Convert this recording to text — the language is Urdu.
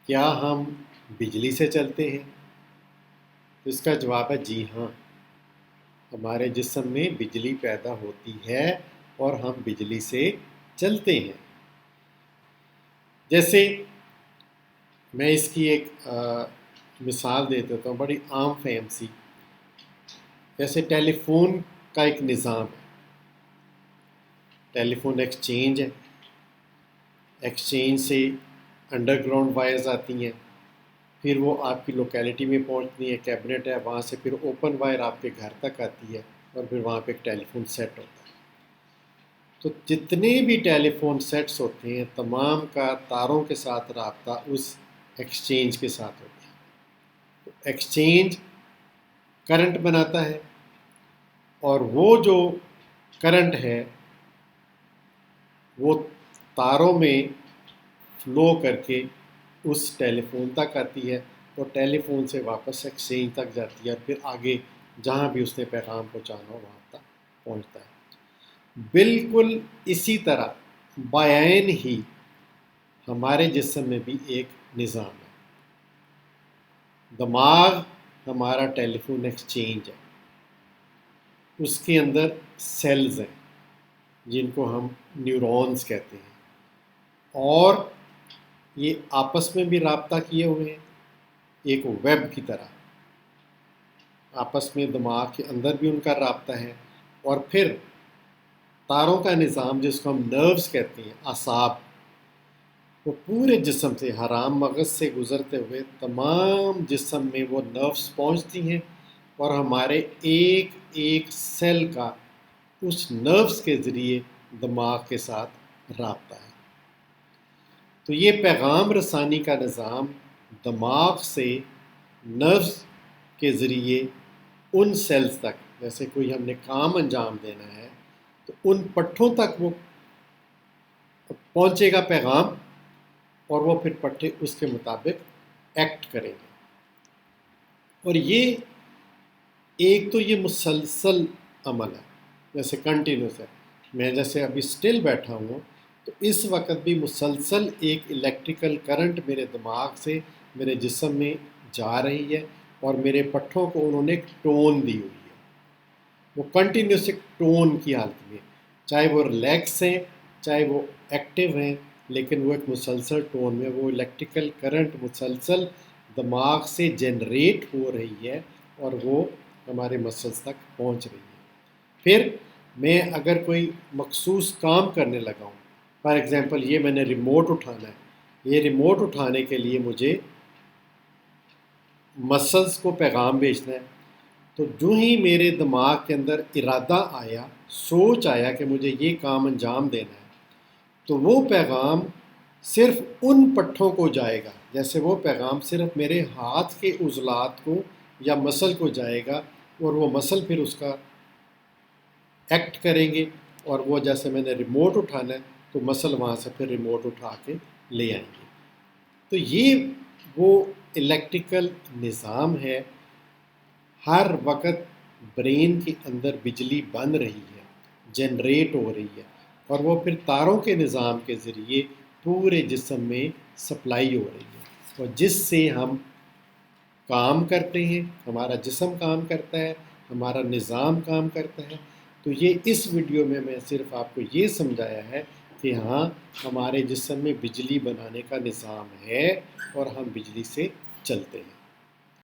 کیا ہم بجلی سے چلتے ہیں؟ تو اس کا جواب ہے جی ہاں، ہمارے جسم میں بجلی پیدا ہوتی ہے اور ہم بجلی سے چلتے ہیں۔ جیسے میں اس کی ایک مثال دے دیتا ہوں، بڑی عام فہم سی۔ جیسے ٹیلی فون کا ایک نظام ہے، ٹیلی فون ایکسچینج ہے، ایکسچینج سے انڈر گراؤنڈ وائرز آتی ہیں، پھر وہ آپ کی لوکیلٹی میں پہنچتی ہیں، کیبنٹ ہے، وہاں سے پھر اوپن وائر آپ کے گھر تک آتی ہے اور پھر وہاں پہ ایک ٹیلی فون سیٹ ہوتا ہے۔ تو جتنے بھی ٹیلی فون سیٹس ہوتے ہیں تمام کا تاروں کے ساتھ رابطہ اس ایکسچینج کے ساتھ ہوتا ہے۔ ایکسچینج کرنٹ بناتا ہے اور وہ جو کرنٹ ہے وہ تاروں میں فلو کر کے اس ٹیلی فون تک آتی ہے اور ٹیلی فون سے واپس ایکسچینج تک جاتی ہے اور پھر آگے جہاں بھی اس نے پیغام پہنچانا ہو وہاں تک پہنچتا ہے۔ بالکل اسی طرح بعین ہی ہمارے جسم میں بھی ایک نظام ہے۔ دماغ ہمارا ٹیلی فون ایکسچینج ہے، اس کے اندر سیلز ہیں جن کو ہم نیورونز کہتے ہیں، اور یہ آپس میں بھی رابطہ کیے ہوئے ہیں ایک ویب کی طرح۔ آپس میں دماغ کے اندر بھی ان کا رابطہ ہے، اور پھر تاروں کا نظام جس کو ہم نروز کہتے ہیں، اعصاب، وہ پورے جسم سے حرام مغز سے گزرتے ہوئے تمام جسم میں وہ نروز پہنچتی ہیں اور ہمارے ایک ایک سیل کا اس نروز کے ذریعے دماغ کے ساتھ رابطہ ہے۔ تو یہ پیغام رسانی کا نظام دماغ سے نروز کے ذریعے ان سیلز تک، جیسے کوئی ہم نے کام انجام دینا ہے تو ان پٹھوں تک وہ پہنچے گا پیغام، اور وہ پھر پٹھے اس کے مطابق ایکٹ کریں گے۔ اور یہ ایک تو یہ مسلسل عمل ہے، جیسے کنٹینیوس ہے۔ میں جیسے ابھی سٹل بیٹھا ہوں تو اس وقت بھی مسلسل ایک الیکٹریکل کرنٹ میرے دماغ سے میرے جسم میں جا رہی ہے اور میرے پٹھوں کو انہوں نے ایک ٹون دی ہوئی ہے۔ وہ کنٹینیوس ایک ٹون کی حالت میں، چاہے وہ ریلیکس ہیں چاہے وہ ایکٹیو ہیں، لیکن وہ ایک مسلسل ٹون میں، وہ الیکٹریکل کرنٹ مسلسل دماغ سے جنریٹ ہو رہی ہے اور وہ ہمارے مسلس تک پہنچ رہی ہے۔ پھر میں اگر کوئی مخصوص کام کرنے لگا ہوں، فار ایگزامپل یہ میں نے ریموٹ اٹھانا ہے، یہ ریموٹ اٹھانے کے لیے مجھے مسلس کو پیغام بھیجنا ہے، تو جو ہی میرے دماغ کے اندر ارادہ آیا، سوچ آیا کہ مجھے یہ کام انجام دینا ہے، تو وہ پیغام صرف ان پٹھوں کو جائے گا، جیسے وہ پیغام صرف میرے ہاتھ کے عضلات کو یا مسل کو جائے گا، اور وہ مسل پھر اس کا ایکٹ کریں گے، اور وہ جیسے میں نے ریموٹ اٹھانا ہے تو مسل وہاں سے پھر ریموٹ اٹھا کے لے آئیں گے۔ تو یہ وہ الیکٹریکل نظام ہے۔ ہر وقت برین کے اندر بجلی بن رہی ہے، جنریٹ ہو رہی ہے، اور وہ پھر تاروں کے نظام کے ذریعے پورے جسم میں سپلائی ہو رہی ہے، اور جس سے ہم کام کرتے ہیں، ہمارا جسم کام کرتا ہے، ہمارا نظام کام کرتا ہے۔ تو یہ اس ویڈیو میں صرف آپ کو یہ سمجھایا ہے کہ ہاں ہمارے جسم میں بجلی بنانے کا نظام ہے اور ہم بجلی سے چلتے ہیں۔